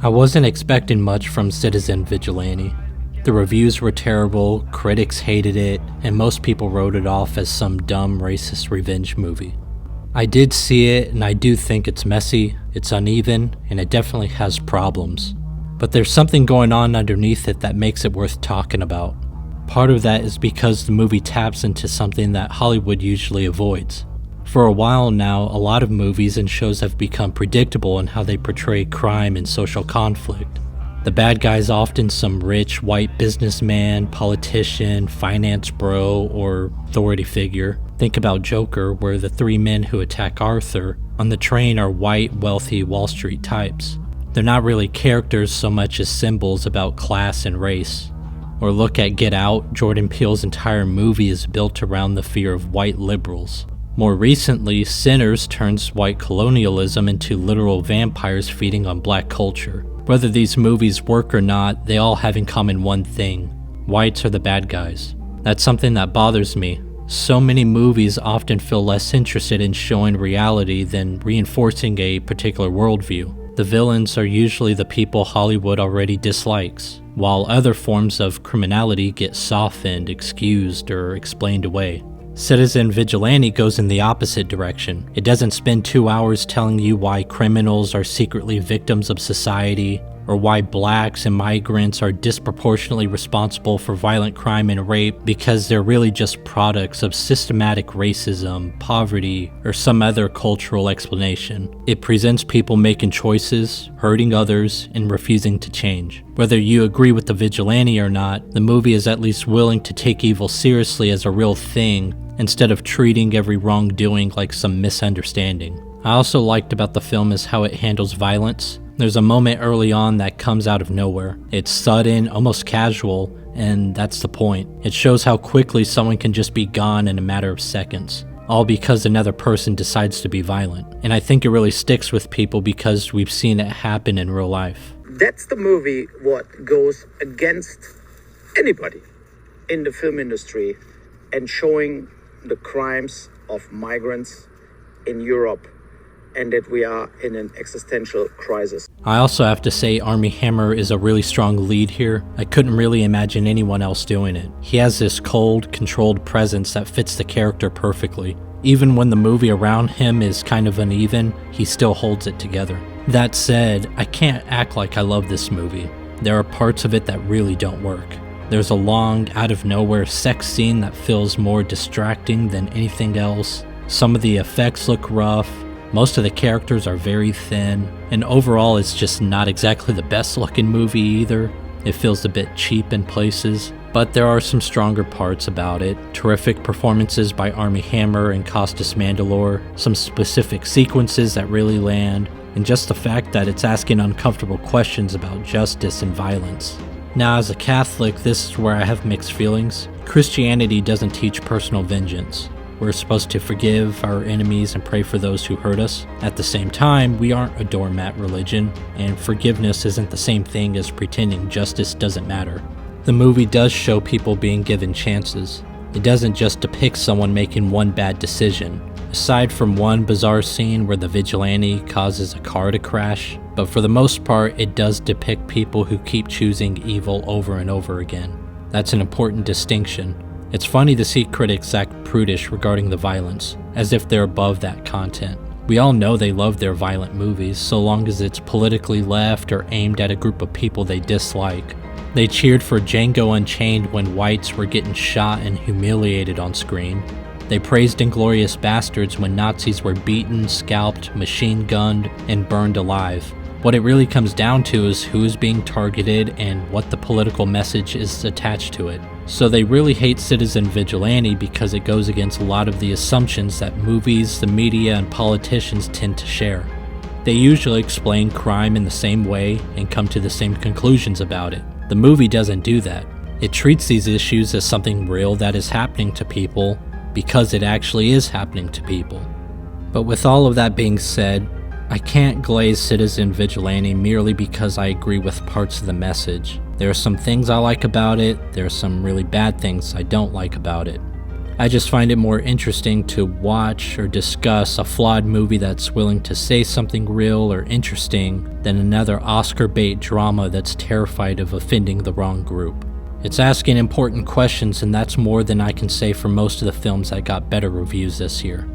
I wasn't expecting much from Citizen Vigilante. The reviews were terrible, critics hated it, and most people wrote it off as some dumb racist revenge movie. I did see it, and I do think it's messy, it's uneven, and it definitely has problems. But there's something going on underneath it that makes it worth talking about. Part of that is because the movie taps into something that Hollywood usually avoids. For a while now, a lot of movies and shows have become predictable in how they portray crime and social conflict. The bad guy's often some rich white businessman, politician, finance bro, or authority figure. Think about Joker, where the three men who attack Arthur on the train are white, wealthy Wall Street types. They're not really characters so much as symbols about class and race. Or look at Get Out, Jordan Peele's entire movie is built around the fear of white liberals. More recently, Sinners turns white colonialism into literal vampires feeding on black culture. Whether these movies work or not, they all have in common one thing: whites are the bad guys. That's something that bothers me. So many movies often feel less interested in showing reality than reinforcing a particular worldview. The villains are usually the people Hollywood already dislikes, while other forms of criminality get softened, excused, or explained away. Citizen Vigilante goes in the opposite direction. It doesn't spend 2 hours telling you why criminals are secretly victims of society, or why blacks and migrants are disproportionately responsible for violent crime and rape because they're really just products of systematic racism, poverty, or some other cultural explanation. It presents people making choices, hurting others, and refusing to change. Whether you agree with the vigilante or not, the movie is at least willing to take evil seriously as a real thing instead of treating every wrongdoing like some misunderstanding. I also liked about the film is how it handles violence. There's a moment early on that comes out of nowhere. It's sudden, almost casual, and that's the point. It shows how quickly someone can just be gone in a matter of seconds, all because another person decides to be violent. And I think it really sticks with people because we've seen it happen in real life. That's the movie what goes against anybody in the film industry and showing the crimes of migrants in Europe, and that we are in an existential crisis. I also have to say Armie Hammer is a really strong lead here. I couldn't really imagine anyone else doing it. He has this cold, controlled presence that fits the character perfectly. Even when the movie around him is kind of uneven, he still holds it together. That said, I can't act like I love this movie. There are parts of it that really don't work. There's a long, out-of-nowhere sex scene that feels more distracting than anything else. Some of the effects look rough. Most of the characters are very thin, and overall it's just not exactly the best looking movie either. It feels a bit cheap in places, but there are some stronger parts about it. Terrific performances by Armie Hammer and Costas Mandylor, some specific sequences that really land, and just the fact that it's asking uncomfortable questions about justice and violence. Now, as a Catholic, this is where I have mixed feelings. Christianity doesn't teach personal vengeance. We're supposed to forgive our enemies and pray for those who hurt us. At the same time, we aren't a doormat religion, and forgiveness isn't the same thing as pretending justice doesn't matter. The movie does show people being given chances. It doesn't just depict someone making one bad decision. Aside from one bizarre scene where the vigilante causes a car to crash, but for the most part, it does depict people who keep choosing evil over and over again. That's an important distinction. It's funny to see critics act prudish regarding the violence, as if they're above that content. We all know they love their violent movies, so long as it's politically left or aimed at a group of people they dislike. They cheered for Django Unchained when whites were getting shot and humiliated on screen. They praised Inglourious Basterds when Nazis were beaten, scalped, machine-gunned, and burned alive. What it really comes down to is who is being targeted and what the political message is attached to it. So they really hate Citizen Vigilante because it goes against a lot of the assumptions that movies, the media, and politicians tend to share. They usually explain crime in the same way and come to the same conclusions about it. The movie doesn't do that. It treats these issues as something real that is happening to people because it actually is happening to people. But with all of that being said, I can't glaze Citizen Vigilante merely because I agree with parts of the message. There are some things I like about it, there are some really bad things I don't like about it. I just find it more interesting to watch or discuss a flawed movie that's willing to say something real or interesting than another Oscar bait drama that's terrified of offending the wrong group. It's asking important questions, and that's more than I can say for most of the films that got better reviews this year.